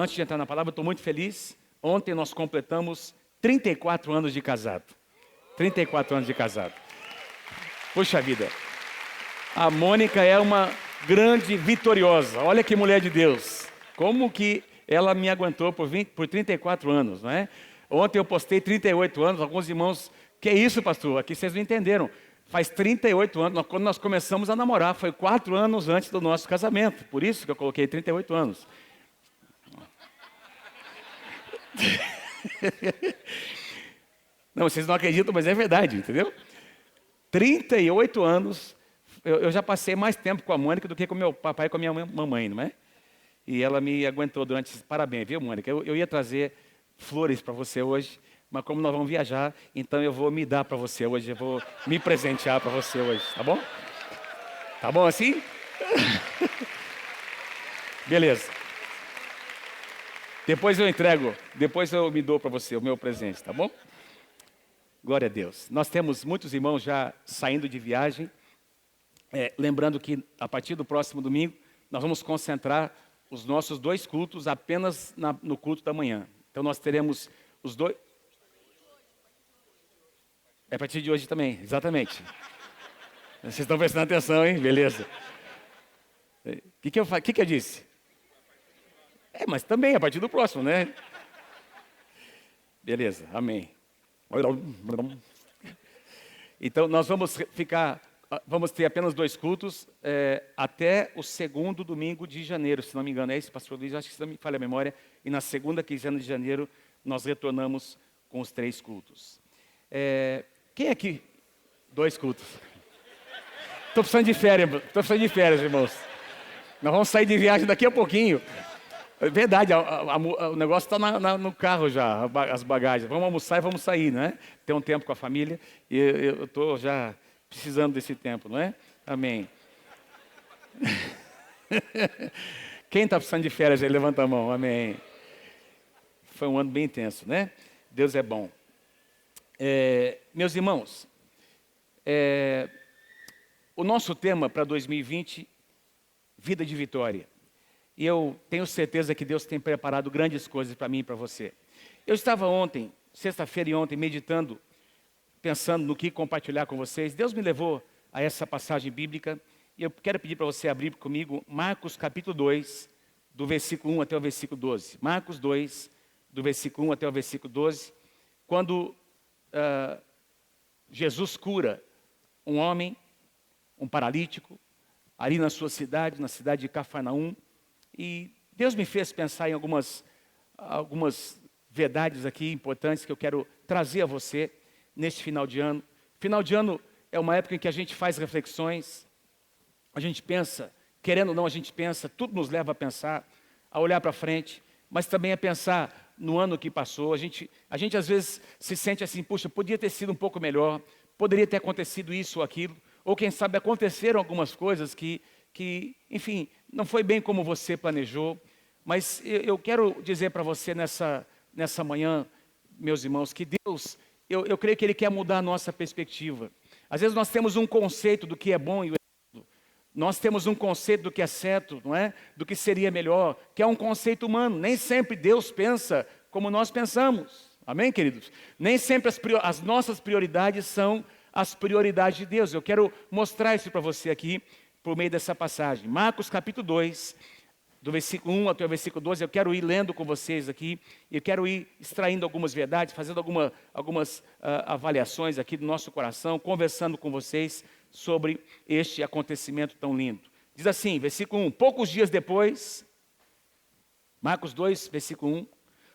antes de entrar na palavra, eu estou muito feliz. Ontem nós completamos 34 anos de casado. 34 anos de casado. Puxa vida. A Mônica é uma grande vitoriosa. Olha que mulher de Deus. Como que ela me aguentou por 34 anos, não é? Ontem eu postei 38 anos. Alguns irmãos, que é isso, pastor? Aqui vocês não entenderam. Faz 38 anos, quando nós começamos a namorar, foi 4 anos antes do nosso casamento. Por isso que eu coloquei 38 anos. Não, vocês não acreditam, mas é verdade, entendeu? 38 anos, eu já passei mais tempo com a Mônica do que com meu papai e com a minha mamãe, não é? E ela me aguentou durante... Parabéns, viu, Mônica? Eu ia trazer flores para você hoje, mas como nós vamos viajar, então eu vou me dar para você hoje, eu vou me presentear para você hoje, tá bom? Tá bom assim? Beleza. Depois eu me dou para você o meu presente, tá bom? Glória a Deus. Nós temos muitos irmãos já saindo de viagem. Lembrando que a partir do próximo domingo, nós vamos concentrar os nossos 2 cultos apenas no culto da manhã. Então nós teremos os 2... É a partir de hoje também, exatamente. Vocês estão prestando atenção, hein? Beleza. O que eu disse? Mas também a partir do próximo, né? Beleza, amém. Então nós vamos ter apenas 2 cultos até o 2º domingo de janeiro, se não me engano. É isso, pastor Luiz? Acho que se não me falha a memória. E na segunda quinzena de janeiro nós retornamos com os 3 cultos. Quem aqui? 2 cultos. Estou precisando de férias, irmãos. Nós vamos sair de viagem daqui a pouquinho. É verdade, o negócio está no carro já, as bagagens. Vamos almoçar e vamos sair, não é? Ter um tempo com a família. E eu estou já precisando desse tempo, não é? Amém. Quem está precisando de férias aí, levanta a mão. Amém. Foi um ano bem intenso, né? Deus é bom. Meus irmãos, o nosso tema para 2020, vida de vitória. E eu tenho certeza que Deus tem preparado grandes coisas para mim e para você. Eu estava ontem, sexta-feira e ontem, meditando, pensando no que compartilhar com vocês. Deus me levou a essa passagem bíblica. E eu quero pedir para você abrir comigo Marcos capítulo 2, do versículo 1 até o versículo 12. Marcos 2, do versículo 1 até o versículo 12. Quando Jesus cura um homem, um paralítico, ali na sua cidade, na cidade de Cafarnaum. E Deus me fez pensar em algumas verdades aqui importantes que eu quero trazer a você neste final de ano. Final de ano é uma época em que a gente faz reflexões, a gente pensa, querendo ou não, a gente pensa, tudo nos leva a pensar, a olhar para frente, mas também a pensar no ano que passou. A gente às vezes se sente assim, puxa, podia ter sido um pouco melhor, poderia ter acontecido isso ou aquilo, ou quem sabe aconteceram algumas coisas que enfim, não foi bem como você planejou, mas eu quero dizer para você nessa manhã, meus irmãos, que Deus, eu creio que Ele quer mudar a nossa perspectiva. Às vezes nós temos um conceito do que é bom e o errado, nós temos um conceito do que é certo, não é? Do que seria melhor, que é um conceito humano. Nem sempre Deus pensa como nós pensamos, amém, queridos? Nem sempre as nossas prioridades são as prioridades de Deus. Eu quero mostrar isso para você aqui, por meio dessa passagem. Marcos capítulo 2, do versículo 1 até o versículo 12, eu quero ir lendo com vocês aqui, eu quero ir extraindo algumas verdades, fazendo algumas avaliações aqui do nosso coração, conversando com vocês sobre este acontecimento tão lindo. Diz assim, versículo 1, poucos dias depois, Marcos 2, versículo 1,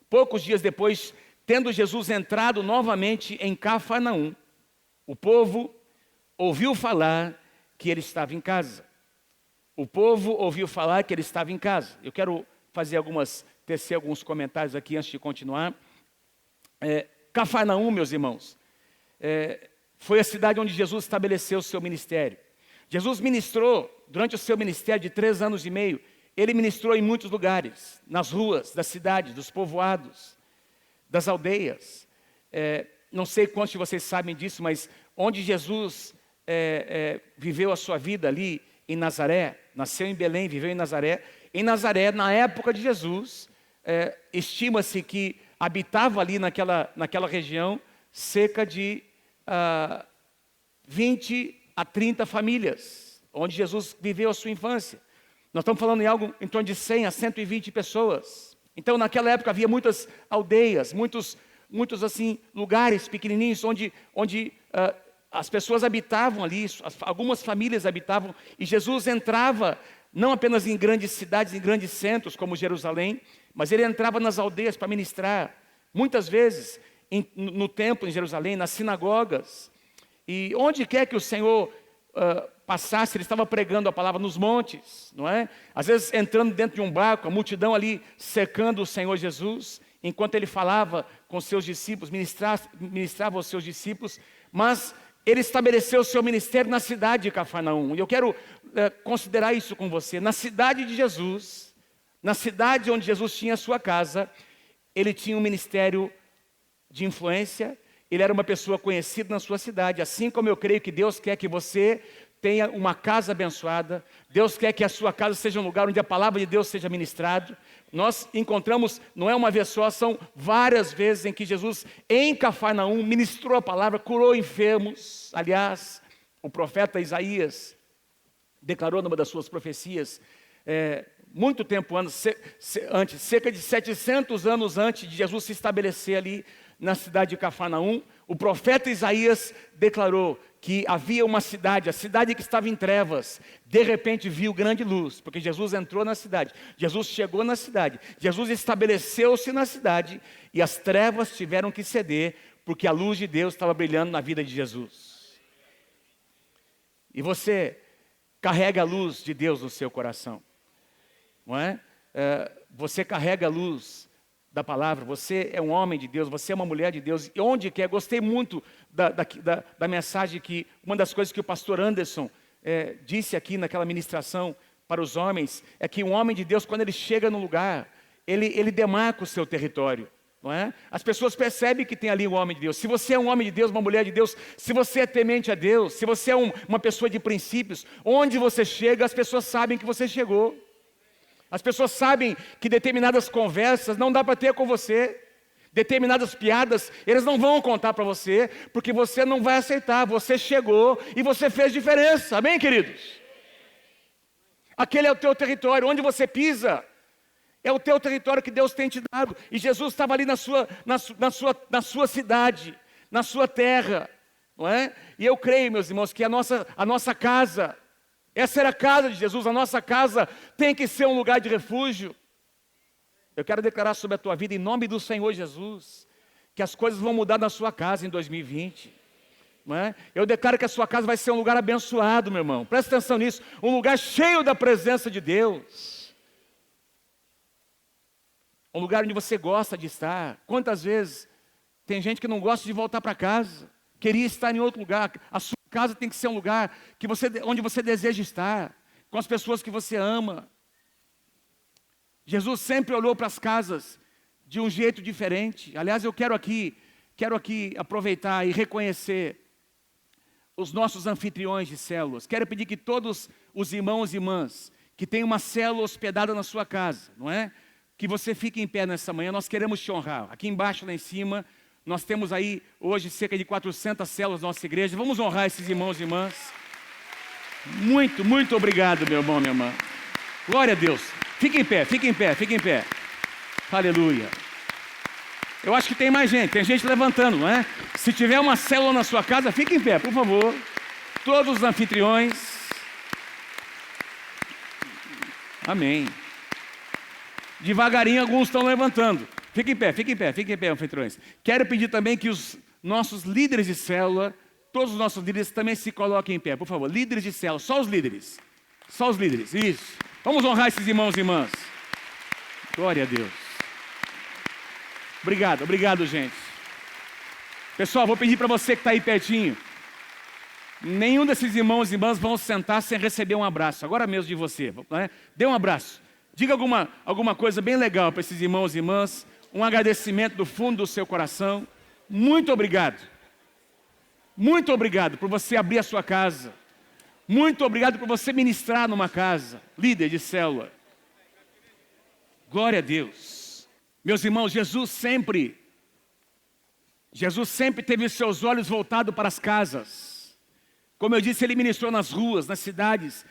poucos dias depois, tendo Jesus entrado novamente em Cafarnaum, o povo ouviu falar que ele estava em casa. O povo ouviu falar que ele estava em casa. Eu quero tecer alguns comentários aqui antes de continuar. Cafarnaum, meus irmãos, foi a cidade onde Jesus estabeleceu o seu ministério. Jesus ministrou, durante o seu ministério de 3 anos e meio, ele ministrou em muitos lugares, nas ruas da cidade, dos povoados, das aldeias. Não sei quantos de vocês sabem disso, mas onde Jesus viveu a sua vida ali em Nazaré, nasceu em Belém, viveu em Nazaré. Em Nazaré, na época de Jesus, estima-se que habitava ali naquela região cerca de 20 a 30 famílias, onde Jesus viveu a sua infância. Nós estamos falando em algo em torno de 100 a 120 pessoas. Então, naquela época havia muitas aldeias, muitos assim, lugares pequenininhos onde as pessoas habitavam ali, algumas famílias habitavam, e Jesus entrava não apenas em grandes cidades, em grandes centros como Jerusalém, mas ele entrava nas aldeias para ministrar, muitas vezes no templo em Jerusalém, nas sinagogas, e onde quer que o Senhor passasse, ele estava pregando a palavra nos montes, não é? Às vezes entrando dentro de um barco, a multidão ali cercando o Senhor Jesus, enquanto ele falava com seus discípulos, ministrava aos seus discípulos, mas ele estabeleceu o seu ministério na cidade de Cafarnaum. E eu quero considerar isso com você. Na cidade de Jesus, na cidade onde Jesus tinha a sua casa, ele tinha um ministério de influência, ele era uma pessoa conhecida na sua cidade, assim como eu creio que Deus quer que você tenha uma casa abençoada, Deus quer que a sua casa seja um lugar onde a palavra de Deus seja ministrada. Nós encontramos, não é uma vez só, são várias vezes em que Jesus, em Cafarnaum, ministrou a palavra, curou enfermos. Aliás, o profeta Isaías declarou numa das suas profecias, muito tempo antes, cerca de 700 anos antes de Jesus se estabelecer ali na cidade de Cafarnaum, o profeta Isaías declarou que havia uma cidade, a cidade que estava em trevas, de repente viu grande luz, porque Jesus entrou na cidade, Jesus chegou na cidade, Jesus estabeleceu-se na cidade, e as trevas tiveram que ceder, porque a luz de Deus estava brilhando na vida de Jesus. E você carrega a luz de Deus no seu coração, não é? Você carrega a luz da palavra, você é um homem de Deus, você é uma mulher de Deus, e onde quer, gostei muito da mensagem, que uma das coisas que o pastor Anderson disse aqui naquela ministração para os homens, é que um homem de Deus, quando ele chega no lugar, ele demarca o seu território, não é? As pessoas percebem que tem ali um homem de Deus. Se você é um homem de Deus, uma mulher de Deus, se você é temente a Deus, se você é uma pessoa de princípios, onde você chega, as pessoas sabem que você chegou. As pessoas sabem que determinadas conversas não dá para ter com você, determinadas piadas, eles não vão contar para você, porque você não vai aceitar, você chegou e você fez diferença, amém, queridos? Aquele é o teu território, onde você pisa, é o teu território que Deus tem te dado, e Jesus estava ali na sua cidade, na sua terra, não é? E eu creio, meus irmãos, que a nossa casa, essa era a casa de Jesus, a nossa casa tem que ser um lugar de refúgio. Eu quero declarar sobre a tua vida, em nome do Senhor Jesus, que as coisas vão mudar na sua casa em 2020. Não é? Eu declaro que a sua casa vai ser um lugar abençoado, meu irmão. Presta atenção nisso, um lugar cheio da presença de Deus. Um lugar onde você gosta de estar. Quantas vezes tem gente que não gosta de voltar para casa, queria estar em outro lugar. A sua casa tem que ser um lugar onde você deseja estar, com as pessoas que você ama. Jesus sempre olhou para as casas de um jeito diferente. Aliás, eu quero aqui aproveitar e reconhecer os nossos anfitriões de células. Quero pedir que todos os irmãos e irmãs que têm uma célula hospedada na sua casa, não é? Que você fique em pé nessa manhã, nós queremos te honrar. Aqui embaixo, lá em cima, nós temos aí hoje cerca de 400 células na nossa igreja. Vamos honrar esses irmãos e irmãs. Muito, muito obrigado, meu irmão, minha irmã. Glória a Deus. Fique em pé, fique em pé, fique em pé. Aleluia. Eu acho que tem mais gente, tem gente levantando, não é? Se tiver uma célula na sua casa, fique em pé, por favor. Todos os anfitriões. Amém. Devagarinho alguns estão levantando. Fique em pé, fique em pé, fique em pé, anfitriões. Quero pedir também que os nossos líderes de célula, todos os nossos líderes também se coloquem em pé, por favor. Líderes de célula, só os líderes. Só os líderes, isso. Vamos honrar esses irmãos e irmãs. Glória a Deus. Obrigado, obrigado, gente. Pessoal, vou pedir para você que está aí pertinho. Nenhum desses irmãos e irmãs vão sentar sem receber um abraço. Agora mesmo de você, né? Dê um abraço. Diga alguma coisa bem legal para esses irmãos e irmãs. Um agradecimento do fundo do seu coração. Muito obrigado. Muito obrigado por você abrir a sua casa. Muito obrigado por você ministrar numa casa. Líder de célula. Glória a Deus. Meus irmãos, Jesus sempre teve os seus olhos voltados para as casas. Como eu disse, ele ministrou nas ruas, nas cidades,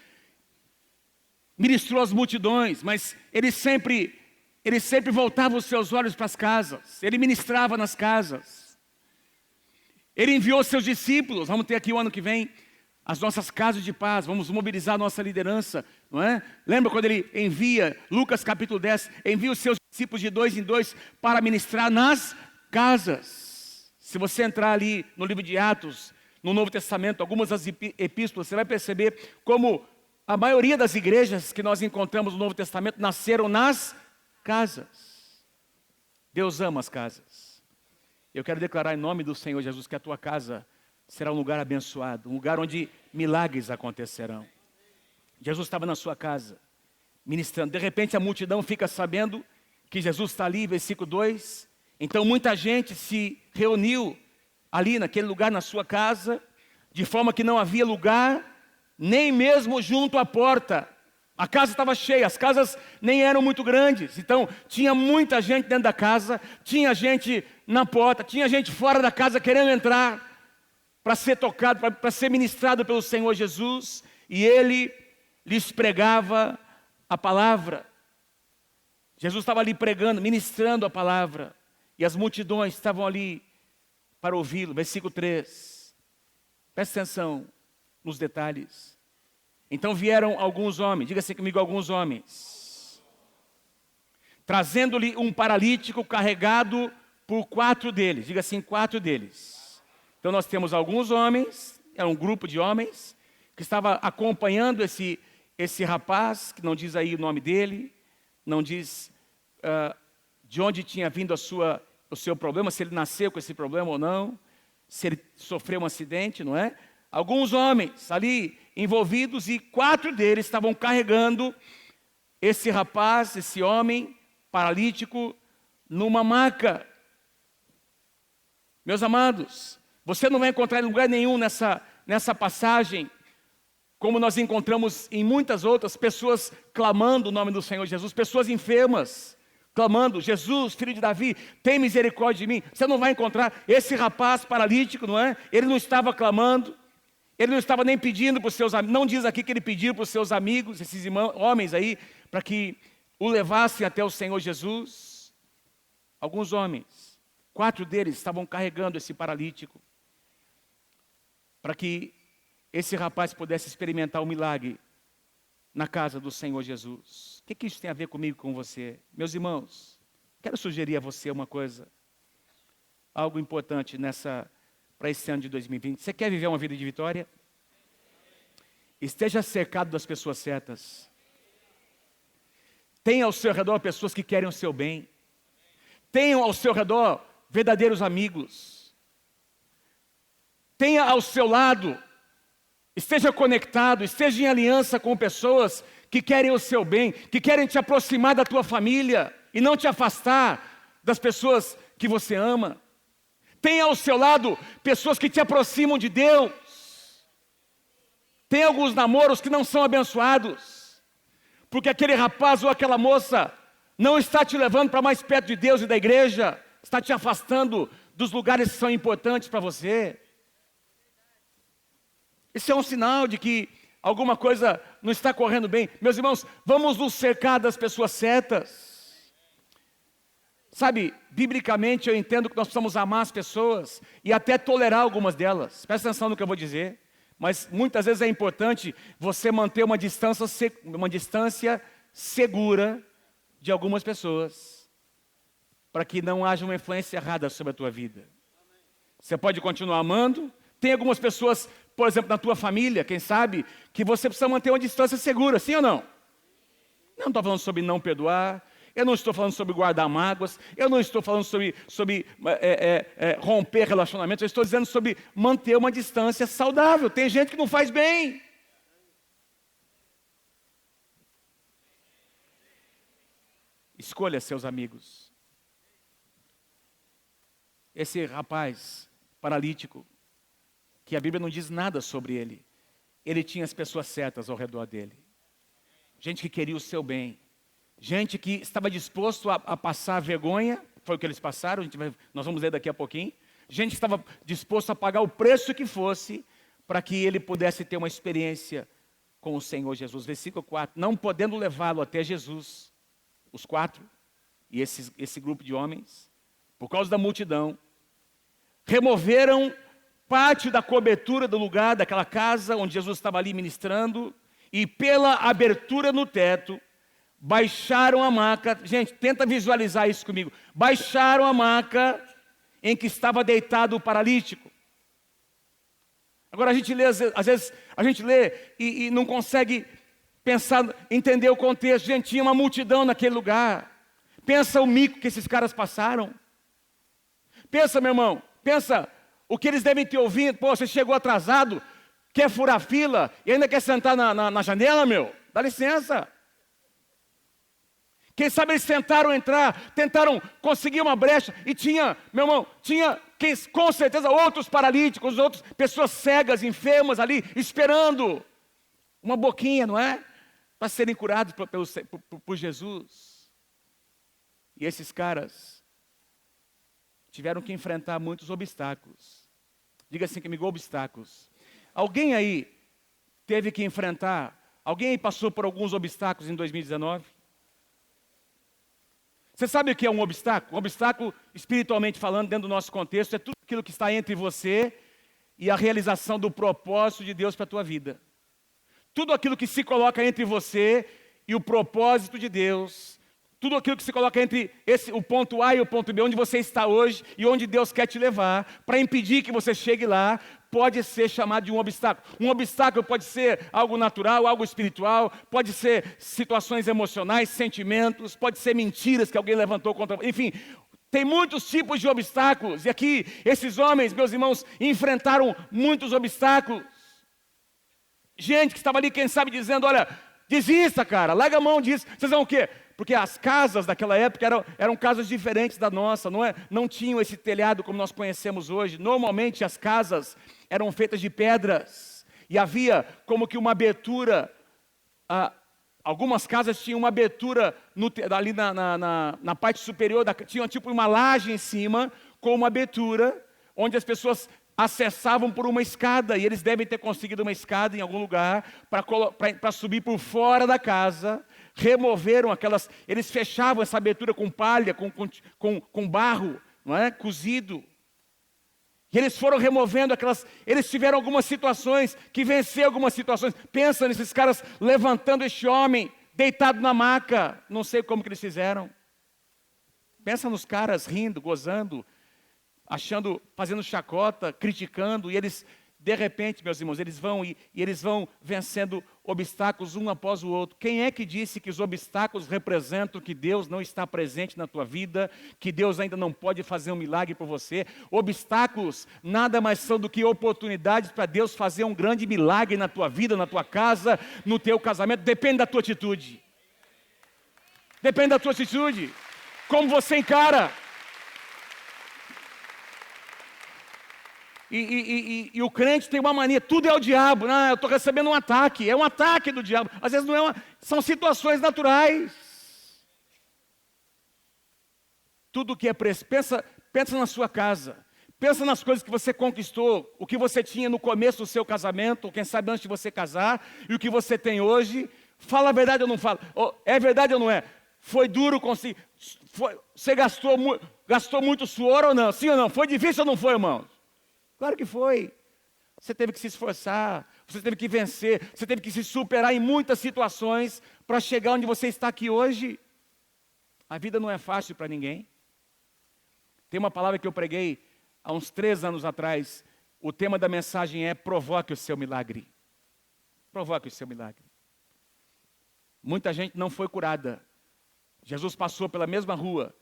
ministrou às multidões, mas ele sempre voltava os seus olhos para as casas, ele ministrava nas casas. Ele enviou seus discípulos, vamos ter aqui o ano que vem, as nossas casas de paz, vamos mobilizar a nossa liderança, não é? Lembra quando ele envia, Lucas capítulo 10, envia os seus discípulos de 2 em 2 para ministrar nas casas. Se você entrar ali no livro de Atos, no Novo Testamento, algumas das epístolas, você vai perceber como a maioria das igrejas que nós encontramos no Novo Testamento nasceram nas casas. Deus ama as casas. Eu quero declarar em nome do Senhor Jesus que a tua casa será um lugar abençoado, um lugar onde milagres acontecerão. Jesus estava na sua casa, ministrando. De repente a multidão fica sabendo que Jesus está ali, versículo 2. Então muita gente se reuniu ali naquele lugar na sua casa, de forma que não havia lugar, nem mesmo junto à porta. A casa estava cheia, as casas nem eram muito grandes. Então tinha muita gente dentro da casa, tinha gente na porta, tinha gente fora da casa querendo entrar para ser tocado, para ser ministrado pelo Senhor Jesus. E ele lhes pregava a palavra. Jesus estava ali pregando, ministrando a palavra. E as multidões estavam ali para ouvi-lo. Versículo 3. Presta atenção nos detalhes. Então vieram alguns homens, diga assim comigo, alguns homens, trazendo-lhe um paralítico carregado por 4 deles. Diga assim, 4 deles. Então nós temos alguns homens, era um grupo de homens, que estava acompanhando esse rapaz, que não diz aí o nome dele, não diz de onde tinha vindo o seu problema, se ele nasceu com esse problema ou não, se ele sofreu um acidente, não é? Alguns homens ali envolvidos e 4 deles estavam carregando esse rapaz, esse homem paralítico, numa maca. Meus amados, você não vai encontrar em lugar nenhum nessa passagem, como nós encontramos em muitas outras, pessoas clamando o nome do Senhor Jesus, pessoas enfermas, clamando, Jesus, filho de Davi, tem misericórdia de mim. Você não vai encontrar esse rapaz paralítico, não é? Ele não estava clamando, ele não estava nem pedindo para os seus amigos, não diz aqui que ele pediu para os seus amigos, esses homens aí, para que o levassem até o Senhor Jesus. Alguns homens, 4 deles estavam carregando esse paralítico, para que esse rapaz pudesse experimentar o milagre na casa do Senhor Jesus. O que isso tem a ver comigo e com você? Meus irmãos, quero sugerir a você uma coisa, algo importante para esse ano de 2020. Você quer viver uma vida de vitória? Esteja cercado das pessoas certas. Tenha ao seu redor pessoas que querem o seu bem. Tenha ao seu redor verdadeiros amigos. Tenha ao seu lado, esteja conectado, esteja em aliança com pessoas que querem o seu bem, que querem te aproximar da tua família e não te afastar das pessoas que você ama. Tenha ao seu lado pessoas que te aproximam de Deus. Tem alguns namoros que não são abençoados, porque aquele rapaz ou aquela moça não está te levando para mais perto de Deus e da igreja, está te afastando dos lugares que são importantes para você. Isso é um sinal de que alguma coisa não está correndo bem. Meus irmãos, vamos nos cercar das pessoas certas. Sabe, biblicamente eu entendo que nós precisamos amar as pessoas e até tolerar algumas delas. Presta atenção no que eu vou dizer. Mas muitas vezes é importante você manter uma distância segura de algumas pessoas, para que não haja uma influência errada sobre a tua vida. Você pode continuar amando. Tem algumas pessoas, por exemplo, na tua família, quem sabe, que você precisa manter uma distância segura, sim ou não? Não estou falando sobre não perdoar, eu não estou falando sobre guardar mágoas, eu não estou falando sobre romper relacionamentos, eu estou dizendo sobre manter uma distância saudável. Tem gente que não faz bem. Escolha seus amigos. Esse rapaz paralítico, que a Bíblia não diz nada sobre ele tinha as pessoas certas ao redor dele. Gente que queria o seu bem. gente que estava disposto a passar vergonha, foi o que eles passaram, nós vamos ler daqui a pouquinho. Gente que estava disposto a pagar o preço que fosse para que ele pudesse ter uma experiência com o Senhor Jesus. Versículo 4, não podendo levá-lo até Jesus, os 4, e esse grupo de homens, por causa da multidão, removeram parte da cobertura do lugar, daquela casa onde Jesus estava ali ministrando, e pela abertura no teto, baixaram a maca. Gente, tenta visualizar isso comigo. Baixaram a maca em que estava deitado o paralítico. Agora a gente lê, às vezes a gente lê e não consegue pensar, entender o contexto. Gente, tinha uma multidão naquele lugar. Pensa o mico que esses caras passaram. Pensa, meu irmão, pensa o que eles devem ter ouvido. Pô, você chegou atrasado, quer furar fila e ainda quer sentar na janela, meu? Dá licença. Quem sabe eles tentaram entrar, tentaram conseguir uma brecha e tinha, meu irmão, com certeza outros paralíticos, outras pessoas cegas, enfermas ali, esperando uma boquinha, não é? Para serem curados por Jesus. E esses caras tiveram que enfrentar muitos obstáculos. Diga assim comigo, obstáculos. Alguém aí teve que enfrentar, alguém aí passou por alguns obstáculos em 2019? Você sabe o que é um obstáculo? Um obstáculo, espiritualmente falando, dentro do nosso contexto, é tudo aquilo que está entre você e a realização do propósito de Deus para a tua vida. Tudo aquilo que se coloca entre você e o propósito de Deus. Tudo aquilo que se coloca entre o ponto A e o ponto B, onde você está hoje e onde Deus quer te levar, para impedir que você chegue lá, pode ser chamado de um obstáculo. Um obstáculo pode ser algo natural, algo espiritual, pode ser situações emocionais, sentimentos, pode ser mentiras que alguém levantou contra você. Enfim, tem muitos tipos de obstáculos. E aqui, esses homens, meus irmãos, enfrentaram muitos obstáculos. Gente que estava ali, quem sabe, dizendo, olha, desista, cara, larga a mão disso. Vocês vão o quê? Porque as casas daquela época eram casas diferentes da nossa, não tinham esse telhado como nós conhecemos hoje. Normalmente as casas eram feitas de pedras e havia como que uma abertura. Algumas casas tinham uma abertura ali na parte superior, tinha tipo uma laje em cima com uma abertura onde as pessoas acessavam por uma escada, e eles devem ter conseguido uma escada em algum lugar para subir por fora da casa. Removeram eles fechavam essa abertura com palha, com barro, não é? Cozido. E eles foram removendo eles tiveram algumas situações, que venceram algumas situações. Pensa nesses caras levantando este homem, deitado na maca, não sei como que eles fizeram. Pensa nos caras rindo, gozando, fazendo chacota, criticando, e eles, de repente, meus irmãos, eles vão vencendo obstáculos um após o outro. Quem é que disse que os obstáculos representam que Deus não está presente na tua vida, que Deus ainda não pode fazer um milagre por você? Obstáculos nada mais são do que oportunidades para Deus fazer um grande milagre na tua vida, na tua casa, no teu casamento. Depende da tua atitude. Depende da tua atitude. Como você encara. E o crente tem uma mania, tudo é o diabo. Não, eu estou recebendo um ataque, é um ataque do diabo. Às vezes não é são situações naturais. Tudo que é preço, pensa na sua casa, pensa nas coisas que você conquistou, o que você tinha no começo do seu casamento, ou quem sabe antes de você casar, e o que você tem hoje. Fala a verdade ou não fala? É verdade ou não é? Foi duro conseguir, você gastou muito suor ou não? Sim ou não? Foi difícil ou não foi, irmãos? Claro que foi. Você teve que se esforçar, você teve que vencer, você teve que se superar em muitas situações para chegar onde você está aqui hoje. A vida não é fácil para ninguém. Tem uma palavra que eu preguei há uns 3 anos atrás. O tema da mensagem é: provoque o seu milagre. Provoque o seu milagre. Muita gente não foi curada. Jesus passou pela mesma rua.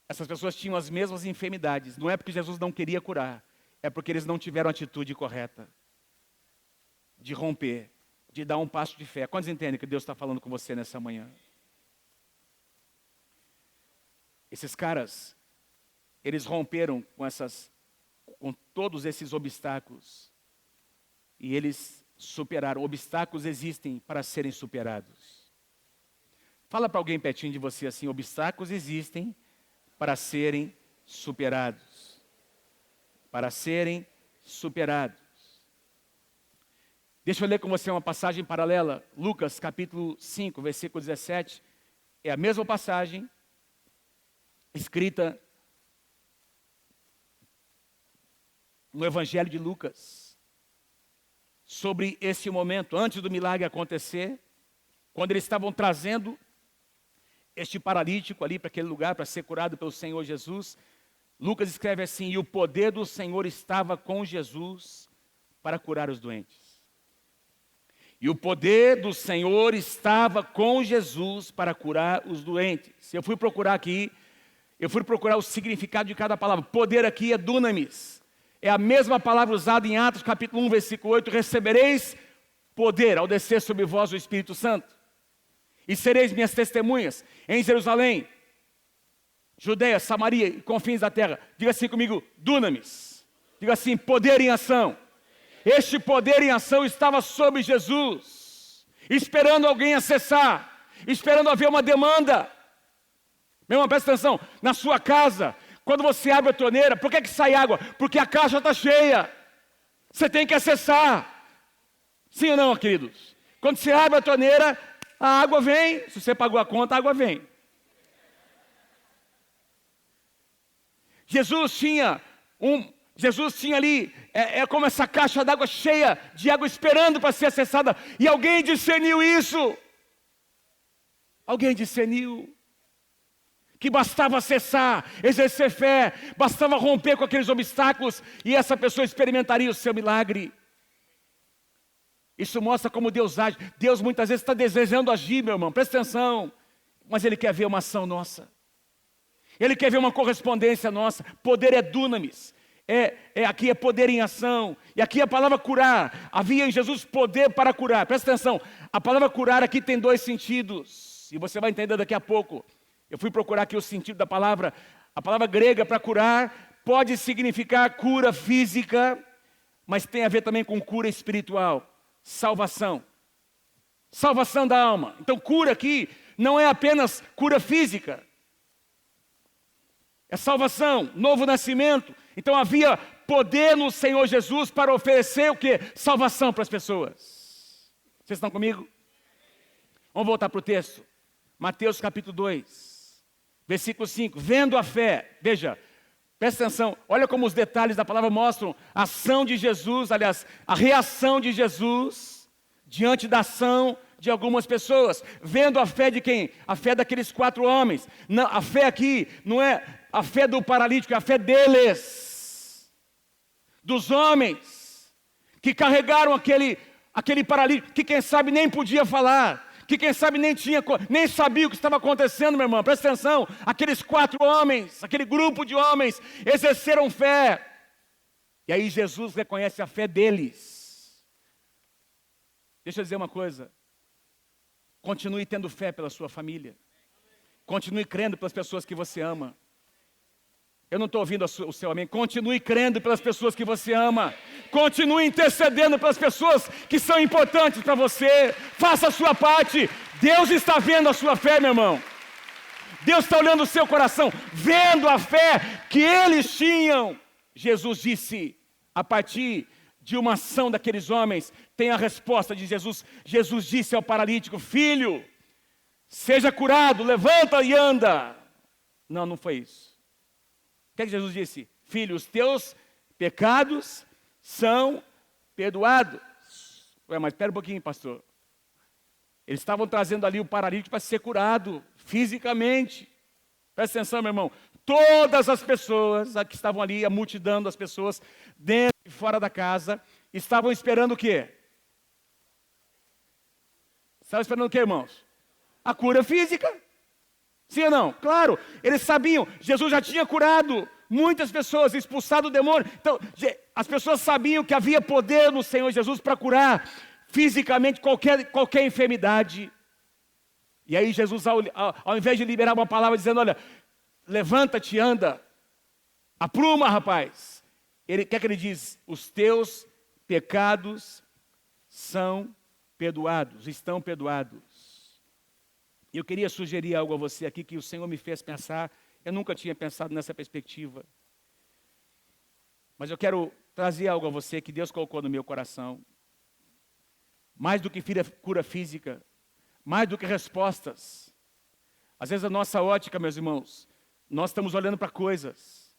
Essas pessoas tinham as mesmas enfermidades. Não é porque Jesus não queria curar. É porque eles não tiveram a atitude correta de romper, de dar um passo de fé. Quantos entendem que Deus está falando com você nessa manhã? Esses caras, eles romperam com todos esses obstáculos. E eles superaram. Obstáculos existem para serem superados. Fala para alguém pertinho de você assim: obstáculos existem para serem superados. Para serem superados. Deixa eu ler com você uma passagem paralela. Lucas capítulo 5, versículo 17. É a mesma passagem escrita no Evangelho de Lucas, sobre esse momento, antes do milagre acontecer, quando eles estavam trazendo este paralítico ali para aquele lugar, para ser curado pelo Senhor Jesus. Lucas escreve assim: e o poder do Senhor estava com Jesus para curar os doentes. E o poder do Senhor estava com Jesus para curar os doentes. Eu fui procurar o significado de cada palavra. Poder aqui é dunamis. É a mesma palavra usada em Atos capítulo 1, versículo 8. Recebereis poder ao descer sobre vós o Espírito Santo. E sereis minhas testemunhas em Jerusalém, Judeia, Samaria e confins da terra. Diga assim comigo: dunamis. Diga assim: poder em ação. Este poder em ação estava sobre Jesus, esperando alguém acessar, esperando haver uma demanda. Meu irmão, presta atenção: na sua casa, quando você abre a torneira, por que sai água? Porque a caixa está cheia. Você tem que acessar. Sim ou não, queridos? Quando você abre a torneira, a água vem. Se você pagou a conta, a água vem. Jesus tinha ali, como essa caixa d'água cheia de água esperando para ser acessada. E alguém discerniu isso. Alguém discerniu que bastava acessar, exercer fé, bastava romper com aqueles obstáculos e essa pessoa experimentaria o seu milagre. Isso mostra como Deus age. Deus muitas vezes está desejando agir, meu irmão, presta atenção, mas Ele quer ver uma ação nossa. Ele quer ver uma correspondência nossa. Poder é dunamis. Aqui é poder em ação. E aqui a palavra curar. Havia em Jesus poder para curar. Presta atenção. A palavra curar aqui tem dois sentidos. E você vai entender daqui a pouco. Eu fui procurar aqui o sentido da palavra. A palavra grega para curar pode significar cura física, mas tem a ver também com cura espiritual. Salvação. Salvação da alma. Então cura aqui não é apenas cura física. É salvação, novo nascimento. Então havia poder no Senhor Jesus para oferecer o quê? Salvação para as pessoas. Vocês estão comigo? Vamos voltar para o texto. Mateus capítulo 2, versículo 5. Vendo a fé, veja, presta atenção, olha como os detalhes da palavra mostram a ação de Jesus, aliás, a reação de Jesus diante da ação de algumas pessoas. Vendo a fé de quem? A fé daqueles 4 homens. Não, a fé aqui não é a fé do paralítico, é a fé deles, dos homens que carregaram aquele paralítico, que quem sabe nem podia falar, que quem sabe nem sabia o que estava acontecendo, meu irmão. Presta atenção, aqueles 4 homens, aquele grupo de homens exerceram fé, e aí Jesus reconhece a fé deles. Deixa eu dizer uma coisa: continue tendo fé pela sua família, continue crendo pelas pessoas que você ama. Eu não estou ouvindo o seu amém. Continue crendo pelas pessoas que você ama. Continue intercedendo pelas pessoas que são importantes para você. Faça a sua parte. Deus está vendo a sua fé, meu irmão. Deus está olhando o seu coração, vendo a fé que eles tinham. Jesus disse, a partir de uma ação daqueles homens, tem a resposta de Jesus. Jesus disse ao paralítico: filho, seja curado, levanta e anda. Não foi isso. O que é que Jesus disse? Filho, os teus pecados são perdoados. Ué, mas espera um pouquinho, pastor. Eles estavam trazendo ali o paralítico para ser curado fisicamente. Presta atenção, meu irmão. Todas as pessoas que estavam ali, a multidão das pessoas, dentro e fora da casa, estavam esperando o quê? Estavam esperando o quê, irmãos? A cura física. Sim ou não? Claro, eles sabiam, Jesus já tinha curado muitas pessoas, expulsado o demônio. Então, as pessoas sabiam que havia poder no Senhor Jesus para curar fisicamente qualquer enfermidade. E aí Jesus, ao invés de liberar uma palavra dizendo: olha, levanta-te e anda, apruma, rapaz. O que é que ele diz? Os teus pecados são perdoados, estão perdoados. Eu queria sugerir algo a você aqui que o Senhor me fez pensar. Eu nunca tinha pensado nessa perspectiva. Mas eu quero trazer algo a você que Deus colocou no meu coração. Mais do que cura física, mais do que respostas. Às vezes a nossa ótica, meus irmãos, nós estamos olhando para coisas.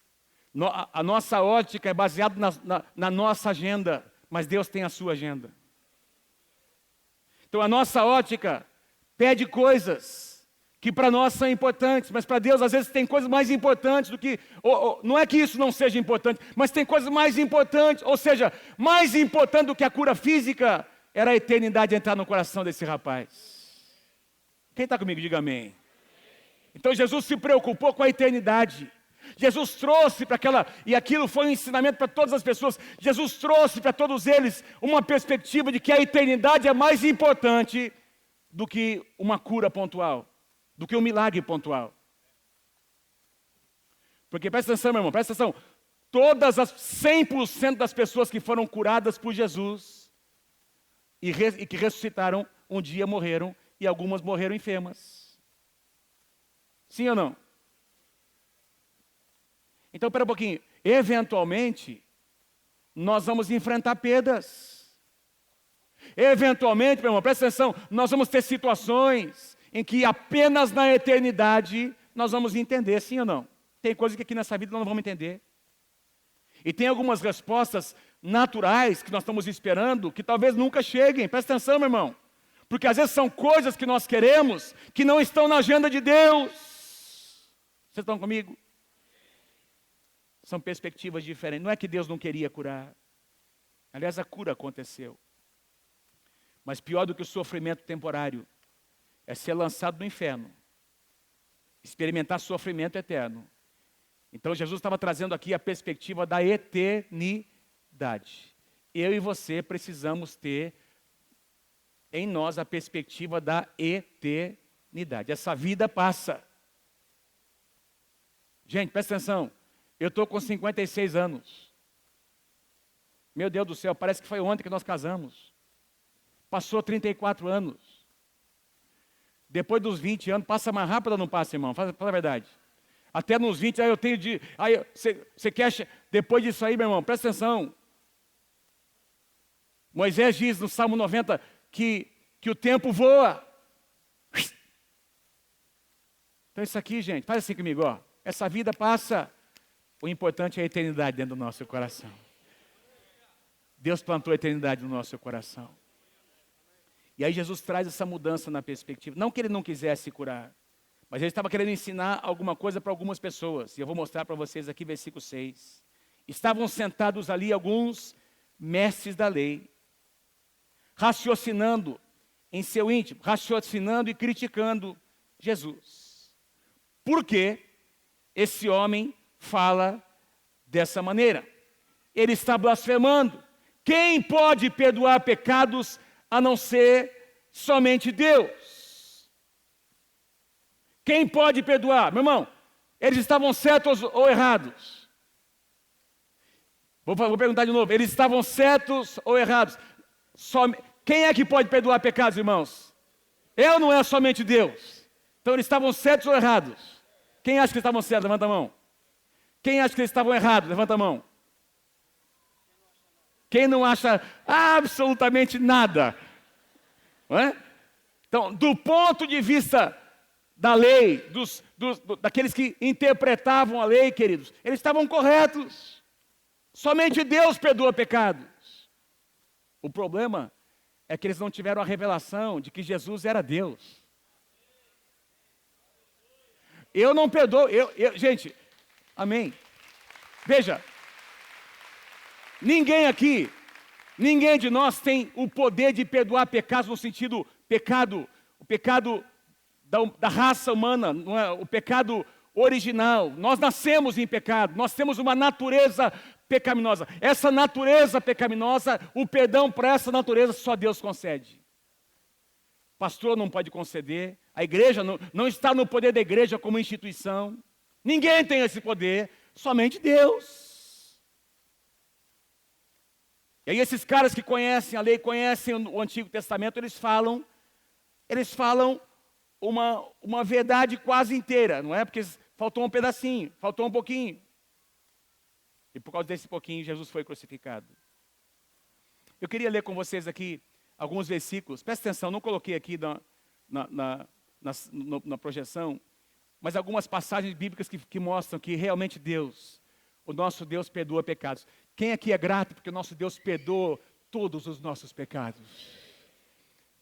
A nossa ótica é baseada na nossa agenda, mas Deus tem a sua agenda. Então a nossa ótica pede coisas que para nós são importantes, mas para Deus às vezes tem coisas mais importantes do que... não é que isso não seja importante, mas tem coisas mais importantes, ou seja, mais importante do que a cura física era a eternidade entrar no coração desse rapaz. Quem está comigo, diga amém. Então Jesus se preocupou com a eternidade. Jesus trouxe para aquela, e aquilo foi um ensinamento para todas as pessoas, Jesus trouxe para todos eles uma perspectiva de que a eternidade é mais importante do que uma cura pontual, do que um milagre pontual. Porque presta atenção, meu irmão, presta atenção, todas as 100% das pessoas que foram curadas por Jesus e que ressuscitaram, um dia morreram, e algumas morreram enfermas. Sim ou não? Então, espera um pouquinho. Eventualmente, nós vamos enfrentar perdas. Eventualmente, meu irmão, presta atenção, nós vamos ter situações em que apenas na eternidade nós vamos entender, sim ou não? Tem coisas que aqui nessa vida nós não vamos entender. E tem algumas respostas naturais que nós estamos esperando que talvez nunca cheguem. Presta atenção, meu irmão. Porque às vezes são coisas que nós queremos que não estão na agenda de Deus. Vocês estão comigo? São perspectivas diferentes. Não é que Deus não queria curar. Aliás, a cura aconteceu. Mas pior do que o sofrimento temporário é ser lançado no inferno. Experimentar sofrimento eterno. Então Jesus estava trazendo aqui a perspectiva da eternidade. Eu e você precisamos ter em nós a perspectiva da eternidade. Essa vida passa. Gente, presta atenção. Eu estou com 56 anos. Meu Deus do céu, parece que foi ontem que nós casamos. Passou 34 anos. Depois dos 20 anos, passa mais rápido ou não passa, irmão? Fala a verdade. Até nos 20, aí eu tenho de... Aí você quer... Depois disso aí, meu irmão, presta atenção. Moisés diz no Salmo 90 que o tempo voa. Então isso aqui, gente, faz assim comigo, ó. Essa vida passa. O importante é a eternidade dentro do nosso coração. Deus plantou a eternidade no nosso coração. E aí Jesus traz essa mudança na perspectiva. Não que ele não quisesse curar, mas ele estava querendo ensinar alguma coisa para algumas pessoas. E eu vou mostrar para vocês aqui, versículo 6. Estavam sentados ali alguns mestres da lei, raciocinando em seu íntimo, raciocinando e criticando Jesus. Por que esse homem fala dessa maneira? Ele está blasfemando. Quem pode perdoar pecados a não ser somente Deus? Quem pode perdoar? Meu irmão, eles estavam certos ou errados? Vou perguntar de novo. Eles estavam certos ou errados? Quem é que pode perdoar pecados, irmãos? É ou não é somente Deus? Então eles estavam certos ou errados? Quem acha que estavam certos? Levanta a mão. Quem acha que eles estavam errados? Levanta a mão. Quem não acha absolutamente nada? Não é? Então, do ponto de vista da lei, daqueles que interpretavam a lei, queridos, eles estavam corretos. Somente Deus perdoa pecados. O problema é que eles não tiveram a revelação de que Jesus era Deus. Eu não perdoo, gente, amém. Veja, ninguém de nós tem o poder de perdoar pecados no sentido o pecado da raça humana, não é? O pecado original. Nós nascemos em pecado, nós temos uma natureza pecaminosa. Essa natureza pecaminosa, o perdão para essa natureza só Deus concede. Pastor não pode conceder, a igreja não está no poder da igreja como instituição. Ninguém tem esse poder, somente Deus. E aí esses caras que conhecem a lei, conhecem o Antigo Testamento, eles falam uma verdade quase inteira, não é? Porque faltou um pedacinho, faltou um pouquinho. E por causa desse pouquinho, Jesus foi crucificado. Eu queria ler com vocês aqui alguns versículos. Presta atenção, não coloquei aqui na projeção, mas algumas passagens bíblicas que mostram que realmente Deus, o nosso Deus perdoa pecados. Quem aqui é grato porque o nosso Deus perdoa todos os nossos pecados?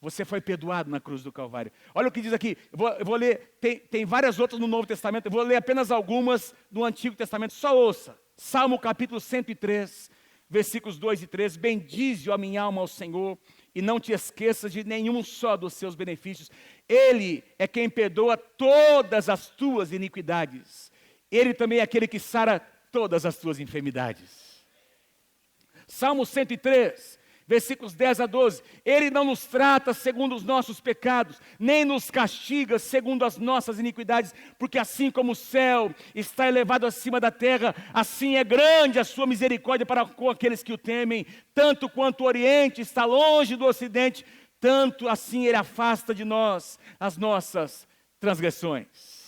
Você foi perdoado na cruz do Calvário. Olha o que diz aqui, eu vou ler, tem várias outras no Novo Testamento, eu vou ler apenas algumas no Antigo Testamento, só ouça. Salmo capítulo 103, versículos 2 e 3, bendize, ó minha alma, ao Senhor, e não te esqueças de nenhum só dos seus benefícios. Ele é quem perdoa todas as tuas iniquidades. Ele também é aquele que sara todas as tuas enfermidades. Salmo 103, versículos 10 a 12. Ele não nos trata segundo os nossos pecados, nem nos castiga segundo as nossas iniquidades, porque assim como o céu está elevado acima da terra, assim é grande a sua misericórdia para com aqueles que o temem. Tanto quanto o Oriente está longe do Ocidente, tanto assim ele afasta de nós as nossas transgressões.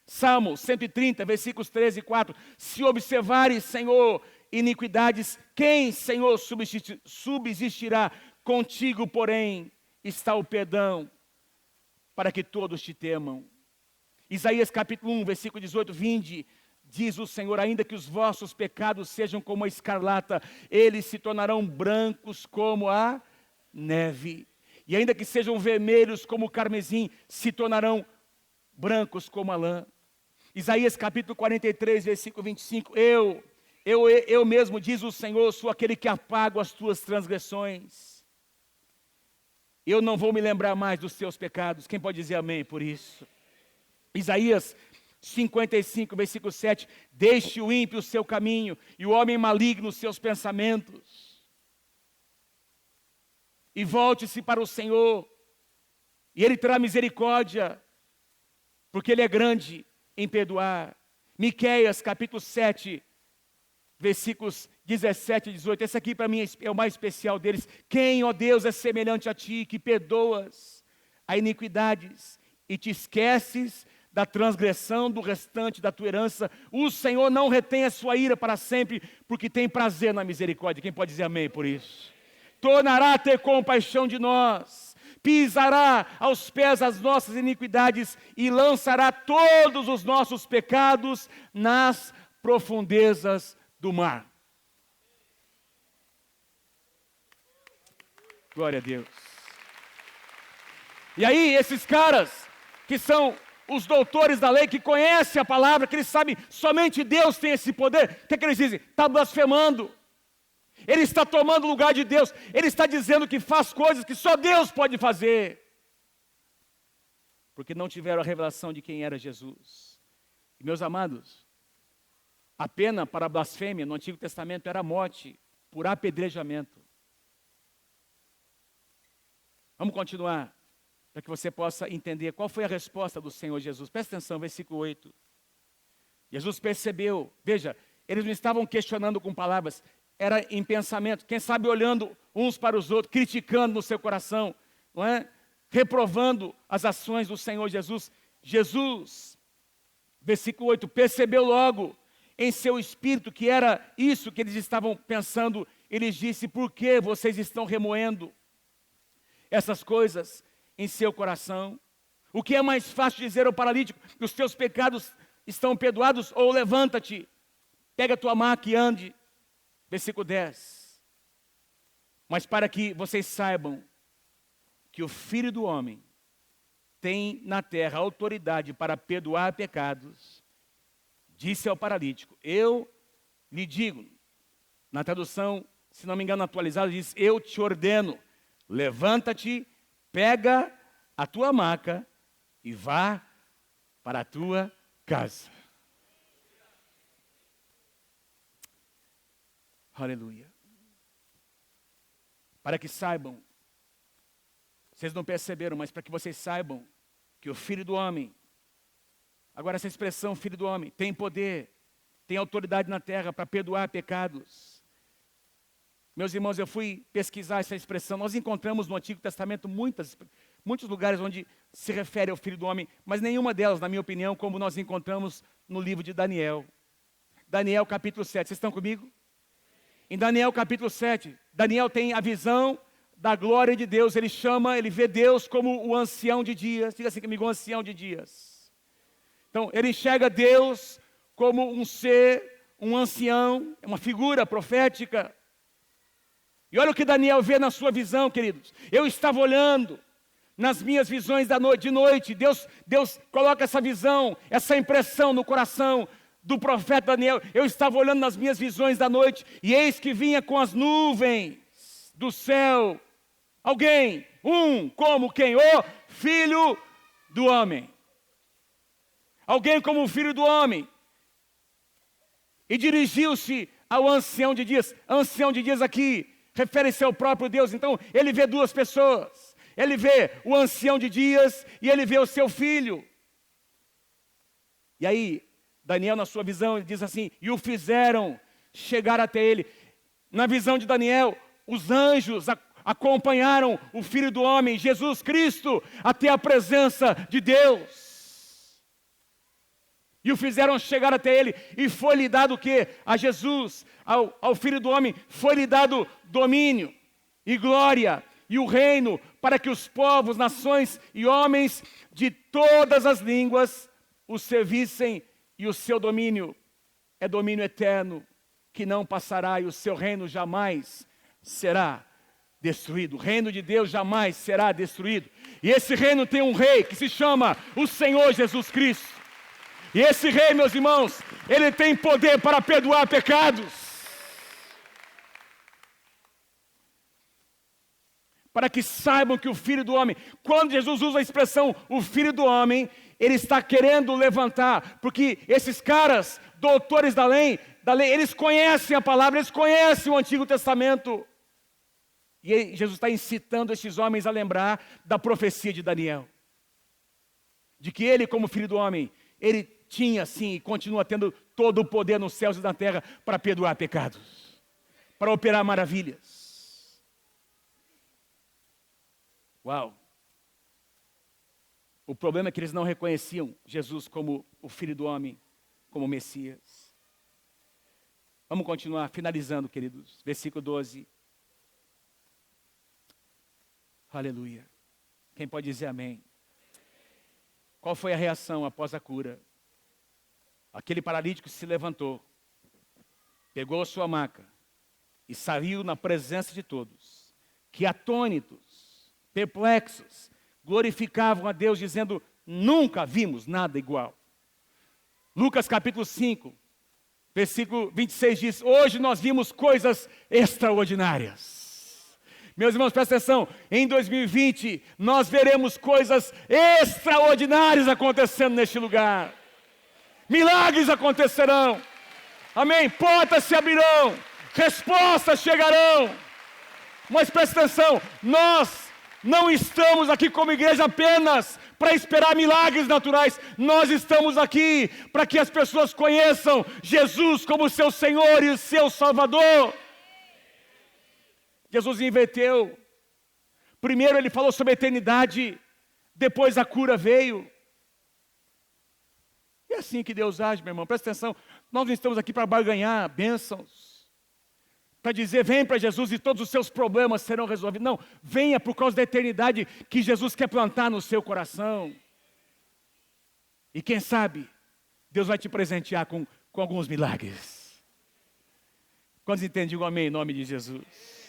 Salmo 130, versículos 13 e 4. Se observares, Senhor, iniquidades, quem, Senhor, subsistirá? Contigo, porém, está o perdão, para que todos te temam. Isaías capítulo 1, versículo 18, vinde, diz o Senhor, ainda que os vossos pecados sejam como a escarlata, eles se tornarão brancos como a neve. E ainda que sejam vermelhos como o carmesim, se tornarão brancos como a lã. Isaías capítulo 43, versículo 25, eu mesmo, diz o Senhor, sou aquele que apago as tuas transgressões. Eu não vou me lembrar mais dos teus pecados. Quem pode dizer amém por isso? Isaías 55, versículo 7. Deixe o ímpio o seu caminho e o homem maligno os seus pensamentos. E volte-se para o Senhor, e Ele terá misericórdia, porque Ele é grande em perdoar. Miqueias capítulo 7, versículos 17 e 18, esse aqui para mim é o mais especial deles. Quem, ó Deus, é semelhante a ti, que perdoas a iniquidades e te esqueces da transgressão do restante da tua herança? O Senhor não retém a sua ira para sempre, porque tem prazer na misericórdia. Quem pode dizer amém por isso? Tornará a ter compaixão de nós, pisará aos pés as nossas iniquidades e lançará todos os nossos pecados nas profundezas do mar. Glória a Deus. E aí, esses caras que são os doutores da lei, que conhecem a palavra, que eles sabem, somente Deus tem esse poder, o que é que eles dizem? Está blasfemando. Ele está tomando o lugar de Deus. Ele está dizendo que faz coisas que só Deus pode fazer. Porque não tiveram a revelação de quem era Jesus. E, meus amados, a pena para a blasfêmia no Antigo Testamento era a morte por apedrejamento. Vamos continuar, para que você possa entender qual foi a resposta do Senhor Jesus. Presta atenção, versículo 8. Jesus percebeu, veja, eles não estavam questionando com palavras, era em pensamento, quem sabe olhando uns para os outros, criticando no seu coração, não é? Reprovando as ações do Senhor Jesus. Jesus, versículo 8, percebeu logo em seu espírito que era isso que eles estavam pensando. Ele disse: por que vocês estão remoendo essas coisas em seu coração? O que é mais fácil dizer ao paralítico que os teus pecados estão perdoados, ou levanta-te, pega a tua maca e ande? Versículo 10. Mas para que vocês saibam que o Filho do Homem tem na terra autoridade para perdoar pecados, disse ao paralítico: eu lhe digo, na tradução, se não me engano, atualizada, diz: eu te ordeno, levanta-te, pega a tua maca e vá para a tua casa. Aleluia. Para que saibam, vocês não perceberam, mas para que vocês saibam que o Filho do Homem, agora essa expressão Filho do Homem, tem poder, tem autoridade na terra para perdoar pecados. Meus irmãos, eu fui pesquisar essa expressão, nós encontramos no Antigo Testamento muitos lugares onde se refere ao Filho do Homem, mas nenhuma delas, na minha opinião, como nós encontramos no livro de Daniel. Daniel capítulo 7, vocês estão comigo? Em Daniel capítulo 7, Daniel tem a visão da glória de Deus, ele vê Deus como o ancião de dias, diga assim comigo, o ancião de dias. Então, ele enxerga Deus como um ser, um ancião, uma figura profética. E olha o que Daniel vê na sua visão, queridos. Eu estava olhando nas minhas visões de noite, Deus coloca essa visão, essa impressão no coração do profeta Daniel. Eu estava olhando nas minhas visões da noite, e eis que vinha com as nuvens do céu alguém, como quem? O Filho do Homem. Alguém como o Filho do Homem. E dirigiu-se ao ancião de dias. Ancião de dias aqui refere-se ao próprio Deus. Então, ele vê duas pessoas. Ele vê o ancião de dias e ele vê o seu filho. E aí, Daniel, na sua visão, ele diz assim: e o fizeram chegar até ele. Na visão de Daniel, os anjos acompanharam o Filho do Homem, Jesus Cristo, até a presença de Deus. E o fizeram chegar até ele, e foi-lhe dado o quê? A Jesus, ao Filho do Homem, foi-lhe dado domínio e glória e o reino, para que os povos, nações e homens de todas as línguas o servissem, e o seu domínio é domínio eterno, que não passará, e o seu reino jamais será destruído. O reino de Deus jamais será destruído. E esse reino tem um rei que se chama o Senhor Jesus Cristo. E esse rei, meus irmãos, ele tem poder para perdoar pecados. Para que saibam que o Filho do Homem, quando Jesus usa a expressão o Filho do Homem, ele está querendo levantar, porque esses caras, doutores da lei, eles conhecem a palavra, eles conhecem o Antigo Testamento. E Jesus está incitando esses homens a lembrar da profecia de Daniel. De que ele, como Filho do Homem, ele tinha sim e continua tendo todo o poder nos céus e na terra para perdoar pecados, para operar maravilhas. Uau! O problema é que eles não reconheciam Jesus como o Filho do Homem, como o Messias. Vamos continuar, finalizando, queridos. Versículo 12. Aleluia. Quem pode dizer amém? Qual foi a reação após a cura? Aquele paralítico se levantou, pegou a sua maca e saiu na presença de todos, que atônitos, perplexos, glorificavam a Deus, dizendo: nunca vimos nada igual. Lucas capítulo 5, versículo 26 diz: hoje nós vimos coisas extraordinárias. Meus irmãos, presta atenção, em 2020 nós veremos coisas extraordinárias acontecendo neste lugar. Milagres acontecerão. Amém? Portas se abrirão, respostas chegarão. Mas presta atenção, nós não estamos aqui como igreja apenas para esperar milagres naturais. Nós estamos aqui para que as pessoas conheçam Jesus como seu Senhor e seu Salvador. Jesus inverteu. Primeiro ele falou sobre a eternidade, depois a cura veio. É assim que Deus age, meu irmão. Presta atenção, nós não estamos aqui para barganhar bênçãos, para dizer: vem para Jesus e todos os seus problemas serão resolvidos. Não, venha por causa da eternidade que Jesus quer plantar no seu coração. E quem sabe, Deus vai te presentear com alguns milagres. Quantos entendem? Digam amém em nome de Jesus.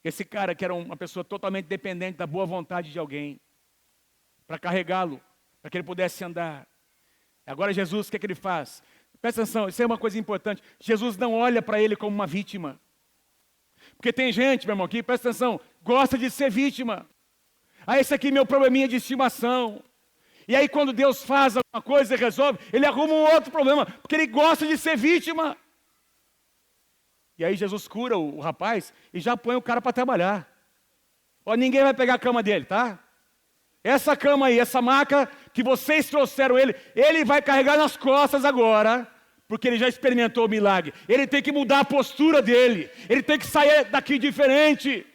Esse cara que era uma pessoa totalmente dependente da boa vontade de alguém, para carregá-lo, para que ele pudesse andar. Agora Jesus, o que é que ele faz? Presta atenção, isso é uma coisa importante. Jesus não olha para ele como uma vítima. Porque tem gente, meu irmão, que, presta atenção, gosta de ser vítima. Esse aqui é meu probleminha de estimação. E aí quando Deus faz alguma coisa e resolve, ele arruma um outro problema, porque ele gosta de ser vítima. E aí Jesus cura o rapaz e já põe o cara para trabalhar. Ó, ninguém vai pegar a cama dele, tá? Essa cama aí, essa maca que vocês trouxeram ele vai carregar nas costas agora, porque ele já experimentou o milagre. Ele tem que mudar a postura dele, ele tem que sair daqui diferente.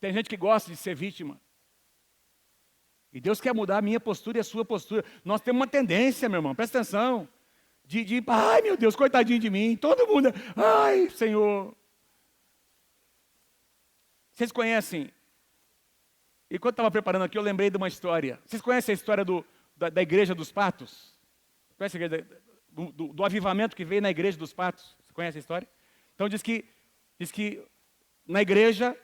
Tem gente que gosta de ser vítima. E Deus quer mudar a minha postura e a sua postura. Nós temos uma tendência, meu irmão, presta atenção. Ai meu Deus, coitadinho de mim. Todo mundo, ai Senhor. Vocês conhecem? E quando eu estava preparando aqui, eu lembrei de uma história. Vocês conhecem a história da Igreja dos Patos? Conhece a igreja do avivamento que veio na Igreja dos Patos? Você conhece a história? Então diz que na igreja,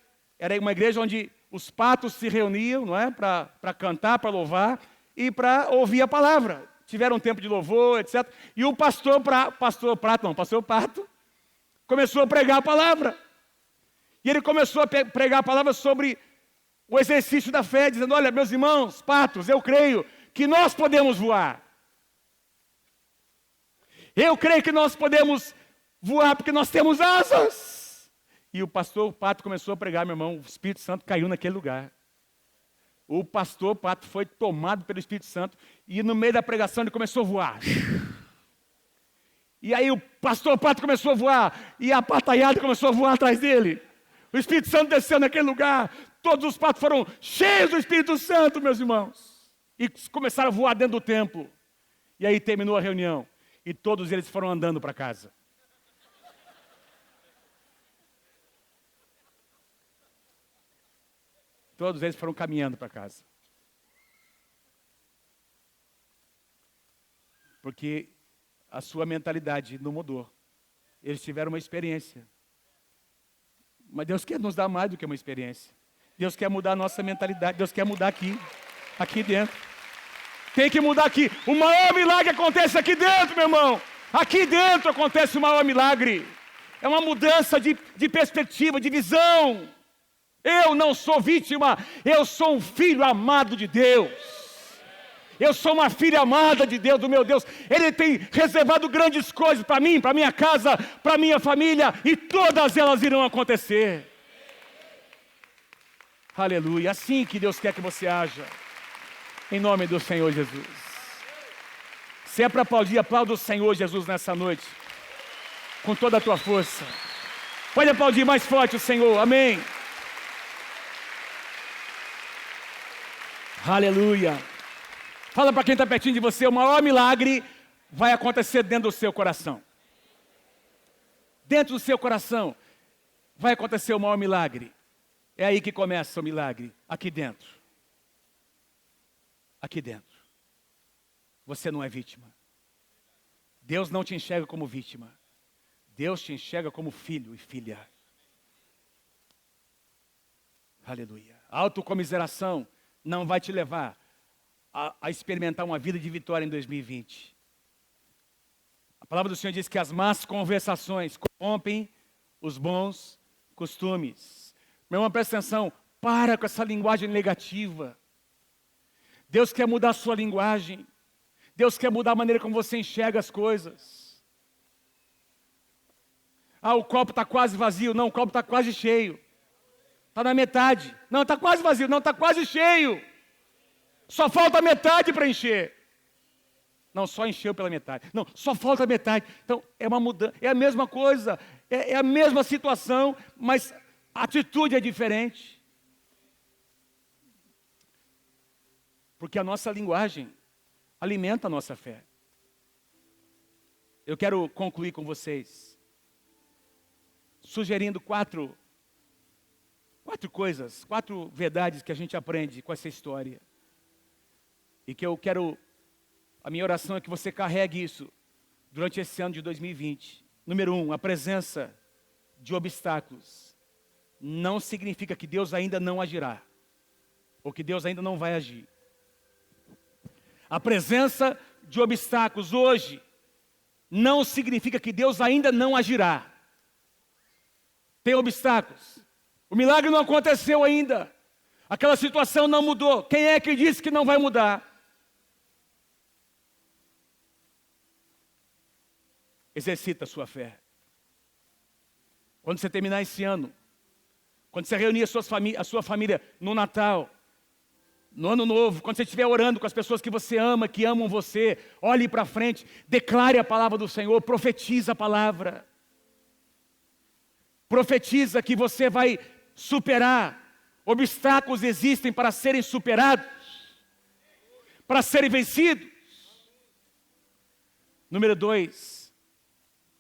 era uma igreja onde os patos se reuniam, não é? Para cantar, para louvar e para ouvir a palavra. Tiveram um tempo de louvor, etc. E o pastor Pato, começou a pregar a palavra. E ele começou a pregar a palavra sobre o exercício da fé, dizendo, olha, meus irmãos, patos, eu creio que nós podemos voar. Eu creio que nós podemos voar porque nós temos asas. E o pastor Pato começou a pregar, meu irmão, o Espírito Santo caiu naquele lugar. O pastor Pato foi tomado pelo Espírito Santo e no meio da pregação ele começou a voar. E aí o pastor Pato começou a voar e a pataiada começou a voar atrás dele. O Espírito Santo desceu naquele lugar, todos os patos foram cheios do Espírito Santo, meus irmãos. E começaram a voar dentro do templo. E aí terminou a reunião e todos eles foram andando para casa. Todos eles foram caminhando para casa. Porque a sua mentalidade não mudou. Eles tiveram uma experiência. Mas Deus quer nos dar mais do que uma experiência. Deus quer mudar a nossa mentalidade. Deus quer mudar aqui dentro. Tem que mudar aqui. O maior milagre acontece aqui dentro, meu irmão. Aqui dentro acontece o maior milagre. É uma mudança de perspectiva, de visão. Eu não sou vítima, eu sou um filho amado de Deus. Eu sou uma filha amada de Deus, do meu Deus. Ele tem reservado grandes coisas para mim, para minha casa, para minha família, e todas elas irão acontecer. Aleluia, assim que Deus quer que você haja, em nome do Senhor Jesus. Se é para aplaudir, aplauda o Senhor Jesus nessa noite, com toda a tua força. Pode aplaudir mais forte o Senhor, amém. Aleluia. Fala para quem está pertinho de você, o maior milagre vai acontecer dentro do seu coração. Dentro do seu coração vai acontecer o maior milagre. É aí que começa o milagre, aqui dentro. Aqui dentro. Você não é vítima. Deus não te enxerga como vítima. Deus te enxerga como filho e filha. Aleluia. A autocomiseração não vai te levar a experimentar uma vida de vitória em 2020. A palavra do Senhor diz que as más conversações corrompem os bons costumes. Meu irmão, presta atenção, para com essa linguagem negativa. Deus quer mudar a sua linguagem. Deus quer mudar a maneira como você enxerga as coisas. O copo está quase vazio. Não, o copo está quase cheio. Está na metade. Não, está quase vazio. Não, está quase cheio. Só falta metade para encher. Não, só encheu pela metade. Não, só falta metade. Então, é uma mudança. É a mesma coisa. É a mesma situação, mas a atitude é diferente. Porque a nossa linguagem alimenta a nossa fé. Eu quero concluir com vocês, sugerindo quatro coisas, 4 verdades que a gente aprende com essa história. E que eu quero, a minha oração é que você carregue isso durante esse ano de 2020. Número 1, a presença de obstáculos não significa que Deus ainda não agirá, ou que Deus ainda não vai agir. A presença de obstáculos hoje não significa que Deus ainda não agirá. Tem obstáculos. O milagre não aconteceu ainda. Aquela situação não mudou. Quem é que disse que não vai mudar? Exercita a sua fé. Quando você terminar esse ano, quando você reunir a sua família no Natal, no Ano Novo, quando você estiver orando com as pessoas que você ama, que amam você, olhe para frente, declare a palavra do Senhor, profetiza a palavra. Profetiza que você vai superar Obstáculos existem para serem superados, para serem vencidos. Número 2,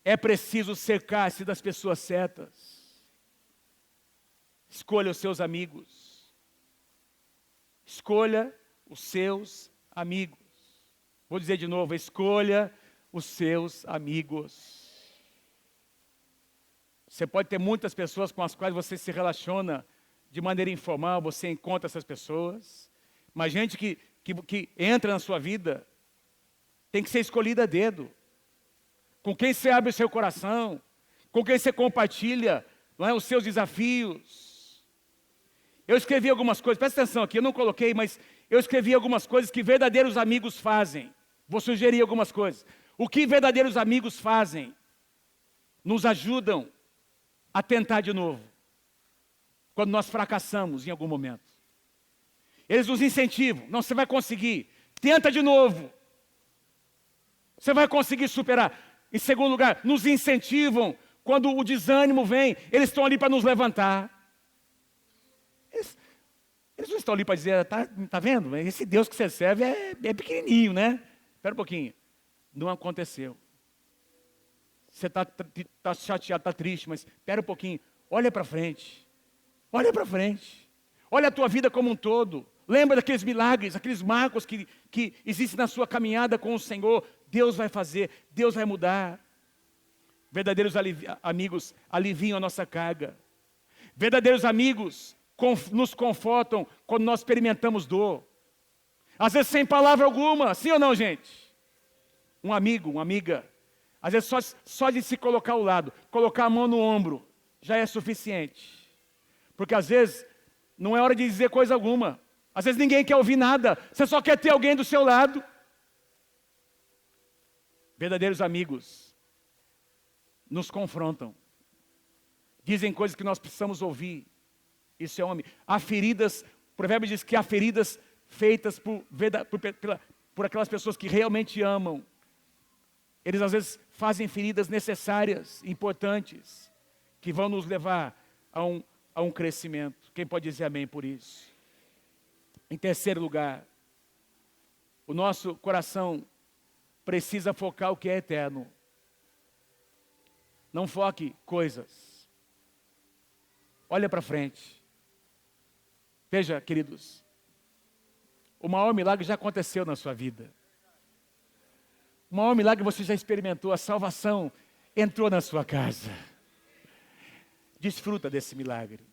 é preciso cercar-se das pessoas certas. Escolha os seus amigos. Escolha os seus amigos. Vou dizer de novo, escolha os seus amigos. Você pode ter muitas pessoas com as quais você se relaciona de maneira informal, você encontra essas pessoas, mas gente que entra na sua vida tem que ser escolhida a dedo. Com quem você abre o seu coração, com quem você compartilha, não é, os seus desafios. Eu escrevi algumas coisas, presta atenção aqui, eu não coloquei, mas eu escrevi algumas coisas que verdadeiros amigos fazem. Vou sugerir algumas coisas. O que verdadeiros amigos fazem? Nos ajudam a tentar de novo, quando nós fracassamos em algum momento. Eles nos incentivam. Não, você vai conseguir. Tenta de novo. Você vai conseguir superar. Em segundo lugar, nos incentivam. Quando o desânimo vem, eles estão ali para nos levantar. Eles não estão ali para dizer, tá vendo? Esse Deus que você serve é pequenininho, né? Espera um pouquinho. Não aconteceu. Você está chateado, está triste, mas espera um pouquinho. Olha para frente. Olha para frente. Olha a tua vida como um todo. Lembra daqueles milagres, aqueles marcos que existem na sua caminhada com o Senhor. Deus vai fazer, Deus vai mudar. Verdadeiros amigos aliviam a nossa carga. Verdadeiros amigos nos confortam quando nós experimentamos dor. Às vezes sem palavra alguma, sim ou não, gente? Um amigo, uma amiga, às vezes só de se colocar ao lado, colocar a mão no ombro, já é suficiente. Porque às vezes não é hora de dizer coisa alguma. Às vezes ninguém quer ouvir nada, você só quer ter alguém do seu lado. Verdadeiros amigos nos confrontam. Dizem coisas que nós precisamos ouvir. Isso é homem. Há feridas, o provérbio diz que há feridas feitas por aquelas pessoas que realmente amam. Eles às vezes fazem feridas necessárias, importantes, que vão nos levar a um crescimento. Quem pode dizer amém por isso? Em terceiro lugar, o nosso coração precisa focar o que é eterno. Não foque coisas. Olha para frente. Veja, queridos, o maior milagre já aconteceu na sua vida. O maior milagre você já experimentou, a salvação entrou na sua casa. Desfruta desse milagre.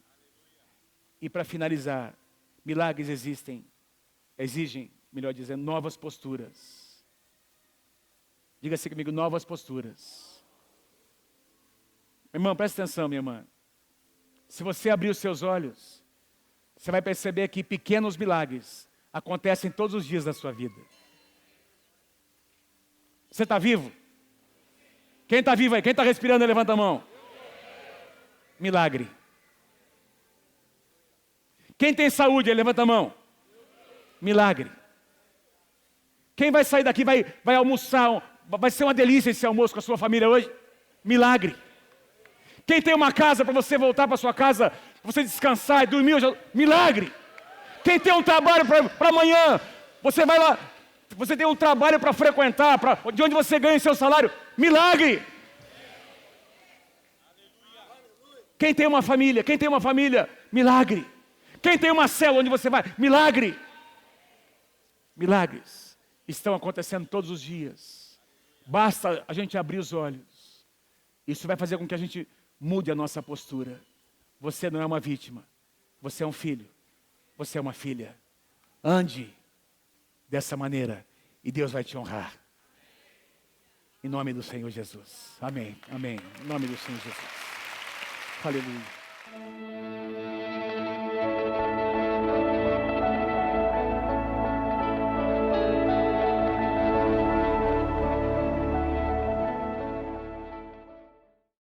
E para finalizar, milagres exigem, melhor dizendo, novas posturas. Diga-se comigo, novas posturas. Meu irmão, presta atenção, minha irmã. Se você abrir os seus olhos, você vai perceber que pequenos milagres acontecem todos os dias da sua vida. Você está vivo? Quem está vivo aí? Quem está respirando aí, levanta a mão. Milagre. Quem tem saúde aí, levanta a mão. Milagre. Quem vai sair daqui, vai almoçar, vai ser uma delícia esse almoço com a sua família hoje? Milagre. Quem tem uma casa para você voltar para sua casa, para você descansar e dormir hoje? Milagre. Quem tem um trabalho para amanhã, você vai lá, você tem um trabalho para frequentar, de onde você ganha o seu salário? Milagre. Quem tem uma família? Milagre. Quem tem uma célula onde você vai? Milagre. Milagres estão acontecendo todos os dias. Basta a gente abrir os olhos. Isso vai fazer com que a gente mude a nossa postura. Você não é uma vítima. Você é um filho. Você é uma filha. Ande dessa maneira e Deus vai te honrar. Em nome do Senhor Jesus. Amém. Amém. Em nome do Senhor Jesus. Aleluia.